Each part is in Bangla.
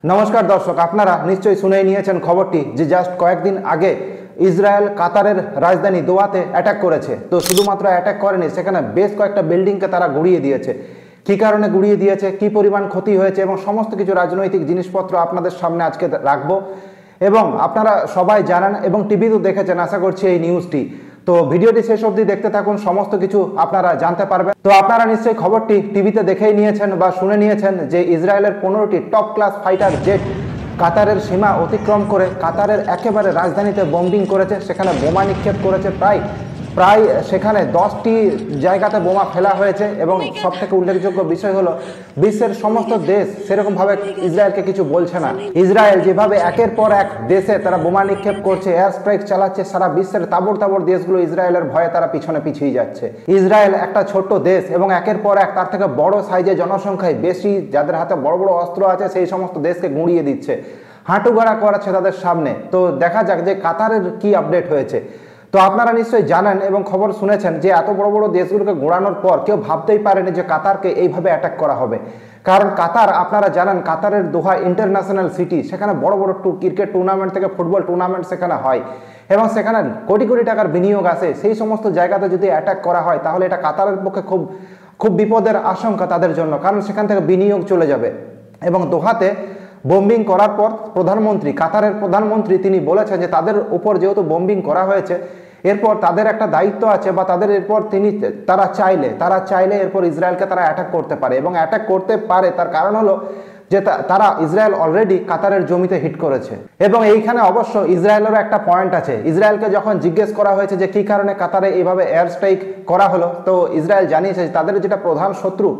নমস্কার দর্শক, আপনারা নিশ্চয়ই শুনেই নিয়েছেন খবরটি যে জাস্ট কয়েকদিন আগে ইসরায়েল কাতারের রাজধানী দোহাতে অ্যাটাক করেছে। তো শুধুমাত্র অ্যাটাক করেনি, সেখানে বেশ কয়েকটা বিল্ডিংকে তারা গুড়িয়ে দিয়েছে। কী কারণে গুড়িয়ে দিয়েছে, কী পরিমাণ ক্ষতি হয়েছে এবং সমস্ত কিছু রাজনৈতিক জিনিসপত্র আপনাদের সামনে আজকে রাখবো। এবং আপনারা সবাই জানেন এবং টিভিতেও দেখেছেন আশা করছি এই নিউজটি। তো ভিডিওটি শেষ অবধি দেখতে থাকুন, সমস্ত কিছু আপনারা জানতে পারবেন। তো আপনারা নিশ্চয়ই খবরটি টিভিতে দেখেই নিয়েছেন বা শুনে নিয়েছেন যে ইসরায়েলের 15টি টপ ক্লাস ফাইটার জেট কাতারের সীমা অতিক্রম করে কাতারের একেবারে রাজধানীতে বম্বিং করেছে, সেখানে বোমা নিক্ষেপ করেছে। প্রায় সেখানে 10টি জায়গাতে বোমা ফেলা হয়েছে। এবং সবথেকে উল্লেখযোগ্য বিষয় হলো বিশ্বের সমস্ত দেশ সেরকমভাবে ইসরায়েলকে কিছু বলছে না। ইসরায়েল যেভাবে একের পর এক দেশে তারা বোমা নিক্ষেপ করছে, এয়ার স্ট্রাইক চালাচ্ছে, সারা বিশ্বের তাবড় দেশগুলো ইসরায়েলের ভয়ে তারা পিছিয়ে যাচ্ছে। ইসরায়েল একটা ছোট্ট দেশ এবং একের পর এক তার থেকে বড় সাইজে জনসংখ্যায় বেশি, যাদের হাতে বড় বড় অস্ত্র আছে, সেই সমস্ত দেশকে গুঁড়িয়ে দিচ্ছে, হাঁটুগাড়া করাচ্ছে তাদের সামনে। তো দেখা যাক যে কাতারের কি আপডেট হয়েছে। তো আপনারা নিশ্চয়ই জানেন এবং খবর শুনেছেন যে এত বড় বড় দেশগুলোকে গোড়ানোর পর কেউ ভাবতেই পারেনি যে কাতারকে এইভাবে অ্যাটাক করা হবে। কারণ কাতার, আপনারা জানেন, কাতারের দোহা ইন্টারন্যাশনাল সিটি, সেখানে বড় বড় ক্রিকেট টুর্নামেন্ট থেকে ফুটবল টুর্নামেন্ট সেখানে হয় এবং সেখানে কোটি কোটি টাকার বিনিয়োগ আছে। সেই সমস্ত জায়গাতে যদি অ্যাটাক করা হয় তাহলে এটা কাতারের পক্ষে খুব বিপদের আশঙ্কা তাদের জন্য, কারণ সেখান থেকে বিনিয়োগ চলে যাবে। এবং দোহাতে বোম্বিং করার পর কাতারের প্রধানমন্ত্রী তিনি বলেছেন যে তাদের উপর যেহেতু বোম্বিং করা হয়েছে, এরপর তাদের একটা দায়িত্ব আছে বা তাদের এরপর তারা চাইলে এরপর ইসরায়েলকে তারা অ্যাটাক করতে পারে। এবং অ্যাটাক করতে পারে তার কারণ হলো যে ইসরায়েল অলরেডি কাতারের জমিতে হিট করেছে। এবং এইখানে অবশ্য ইসরায়েলেরও একটা পয়েন্ট আছে। ইসরায়েলকে যখন জিজ্ঞেস করা হয়েছে যে কী কারণে কাতারে এইভাবে এয়ার স্ট্রাইক করা হলো, তো ইসরায়েল জানিয়েছে তাদের যেটা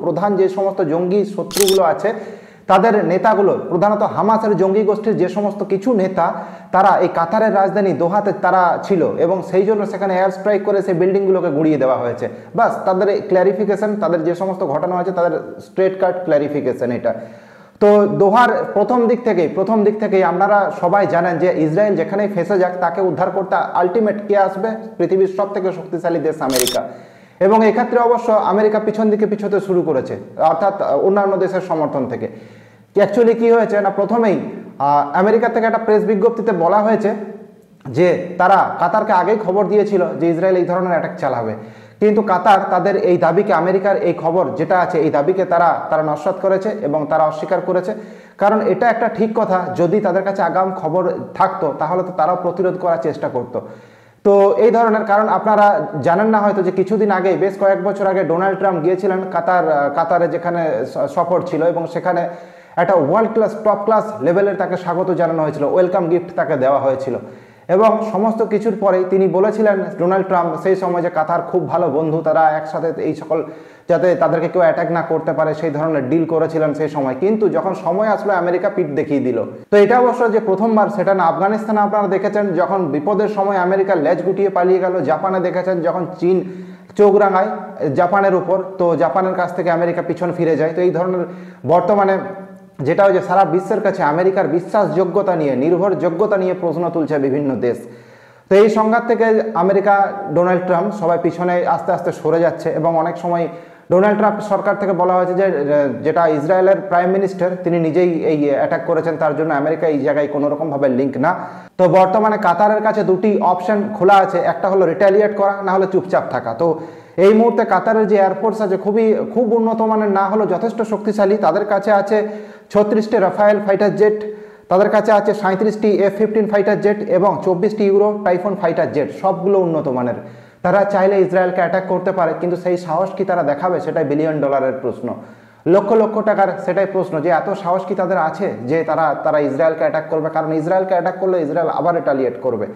প্রধান যে সমস্ত জঙ্গি শত্রুগুলো আছে, তাদের নেতাগুলো, প্রধানত হামাসের জঙ্গি গোষ্ঠীর যে সমস্ত কিছু নেতা, তারা এই কাতারের রাজধানী দোহাতে তারা ছিল এবং সেই জন্য সেখানে এয়ার স্ট্রাইক করে সেই বিল্ডিংগুলোকে গুঁড়িয়ে দেওয়া হয়েছে। বাস তাদের ক্ল্যারিফিকেশন, তাদের যে সমস্ত ঘটনা হয়েছে তাদের স্ট্রেট কাট ক্ল্যারিফিকেশন এটা। তো দোহার প্রথম দিক থেকেই আপনারা সবাই জানেন যে ইসরায়েল যেখানেই ফেঁসে যাক তাকে উদ্ধার করতে আলটিমেট কে আসবে? পৃথিবীর সব থেকে শক্তিশালী দেশ আমেরিকা। এবং এক্ষেত্রে অবশ্য আমেরিকা পিছন দিকে পিছোতে শুরু করেছে, অর্থাৎ অন্যান্য দেশের সমর্থন থেকে। অ্যাকচুয়ালি কি হয়েছে না, প্রথমেই আমেরিকা থেকে একটা প্রেস বিজ্ঞপ্তিতে বলা হয়েছে যে তারা কাতারকে আগেই খবর দিয়েছিল যে ইসরায়েল এই ধরনের অ্যাটাক চালাবে, কিন্তু কাতার তাদের এই দাবিকে, আমেরিকার এই খবর যেটা আছে এই দাবিকে তারা নস্যাৎ করেছে এবং তারা অস্বীকার করেছে। কারণ এটা একটা ঠিক কথা, যদি তাদের কাছে আগাম খবর থাকতো তাহলে তো তারাও প্রতিরোধ করার চেষ্টা করতো। তো এই ধরনের, কারণ আপনারা জানেন না হয়তো যে কিছুদিন আগে, বেশ কয়েক বছর আগে ডোনাল্ড ট্রাম্প গিয়েছিলেন কাতারে, যেখানে সফর ছিল, এবং সেখানে একটা টপ ক্লাস লেভেলের তাকে স্বাগত জানানো হয়েছিল, ওয়েলকাম গিফট তাকে দেওয়া হয়েছিল। এবং সমস্ত কিছুর পরেই তিনি বলেছিলেন, ডোনাল্ড ট্রাম্প, সেই সময় যে কাতার খুব ভালো বন্ধু, তারা একসাথে এই সকল, যাতে তাদেরকে কেউ অ্যাটাক না করতে পারে সেই ধরনের ডিল করেছিলেন সেই সময়। কিন্তু যখন সময় আসলো আমেরিকা পিঠ দেখিয়ে দিল। তো এটা অবশ্য যে প্রথমবার সেটা না, আফগানিস্তানে আপনারা দেখেছেন যখন বিপদের সময় আমেরিকা লেজ গুটিয়ে পালিয়ে গেল, জাপানে দেখেছেন যখন চীন চোখ রাঙায় জাপানের উপর, তো জাপানের কাছ থেকে আমেরিকা পিছন ফিরে যায়। তো এই ধরনের বর্তমানে যেটা হচ্ছে সারা বিশ্বের কাছে আমেরিকার বিশ্বাসযোগ্যতা নিয়ে, নির্ভরযোগ্যতা নিয়ে প্রশ্ন তুলছে বিভিন্ন দেশ। তো এই সংঘাত থেকে আমেরিকা, ডোনাল্ড ট্রাম্প সবাই পিছনে আস্তে আস্তে সরে যাচ্ছে। এবং অনেক সময় ডোনাল্ড ট্রাম্প সরকার থেকে বলা হয়েছে যে যেটা ইসরায়েলের প্রাইম মিনিস্টার তিনি নিজেই এই অ্যাটাক করেছেন, তার জন্য আমেরিকা এই জায়গায় কোনো রকমভাবে লিঙ্ক না। তো বর্তমানে কাতারের কাছে দুটি অপশন খোলা আছে, একটা হলো রিটালিয়েট করা, না হলে চুপচাপ থাকা। তো এই মুহূর্তে কাতারের যে এয়ারফোর্স আছে খুব উন্নত মানের না হলেও যথেষ্ট শক্তিশালী। তাদের কাছে আছে 36টি রাফায়েল ফাইটার জেট, তাদের কাছে আছে 37টি F-15 ফাইটার জেট এবং 24টি ইউরো টাইফুন ফাইটার জেট, সবগুলো উন্নত মানের। তারা চাইলে ইসরায়েলকে অ্যাটাক করতে পারে, কিন্তু সেই সাহস কি তারা দেখাবে সেটাই $1 বিলিয়ন প্রশ্ন, লক্ষ টাকার সেটাই প্রশ্ন, যে এত সাহস কি তাদের আছে যে তারা ইসরায়েলকে অ্যাটাক করবে। কারণ ইসরায়েলকে অ্যাটাক করলে ইসরায়েল আবার রিটালিয়েট করবে।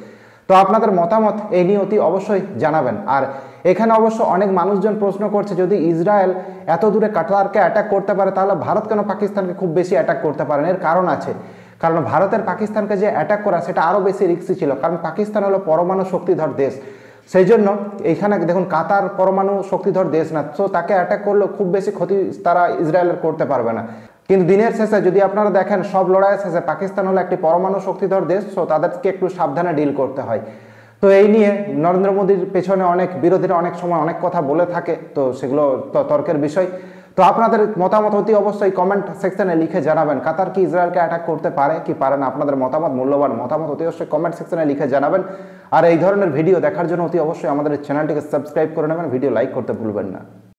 তো আপনাদের মতামত এই নিয়ে অতি অবশ্যই জানাবেন। আর এখানে অবশ্য অনেক মানুষজন প্রশ্ন করছে, যদি ইসরায়েল এত দূরে কাতারকে অ্যাটাক করতে পারে তাহলে ভারত কেন পাকিস্তানকে খুব বেশি অ্যাটাক করতে পারেন? এর কারণ আছে, কারণ ভারতের পাকিস্তানকে যে অ্যাটাক করা সেটা আরও বেশি রিস্কি ছিল, কারণ পাকিস্তান হলো পরমাণু শক্তিধর দেশ। সেই জন্য এইখানে দেখুন কাতার পরমাণু শক্তিধর দেশ না, তো তাকে অ্যাটাক করলেও খুব বেশি ক্ষতি তারা ইসরায়েলের করতে পারবে না। কিন্তু দিনের শেষে যদি আপনারা দেখেন সব লড়াইয়ের শেষে পাকিস্তান হলো একটি পরমাণু শক্তিধর দেশ, তো তাদেরকে একটু সাবধানে ডিল করতে হয়। তো এই নিয়ে নরেন্দ্র মোদীর পেছনে অনেক বিরোধীরা অনেক সময় অনেক কথা বলে থাকে, তো সেগুলো তর্কের বিষয়। তো আপনাদের মতামত অতি অবশ্যই কমেন্ট সেকশনে লিখে জানাবেন, কাতার কি ইসরায়েলকে অ্যাটাক করতে পারে কি পারে না, আপনাদের মতামত, মূল্যবান মতামত অতি অবশ্যই কমেন্ট সেকশনে লিখে জানাবেন। আর এই ধরনের ভিডিও দেখার জন্য অতি অবশ্যই আমাদের চ্যানেলটিকে সাবস্ক্রাইব করে নেবেন, ভিডিও লাইক করতে ভুলবেন না।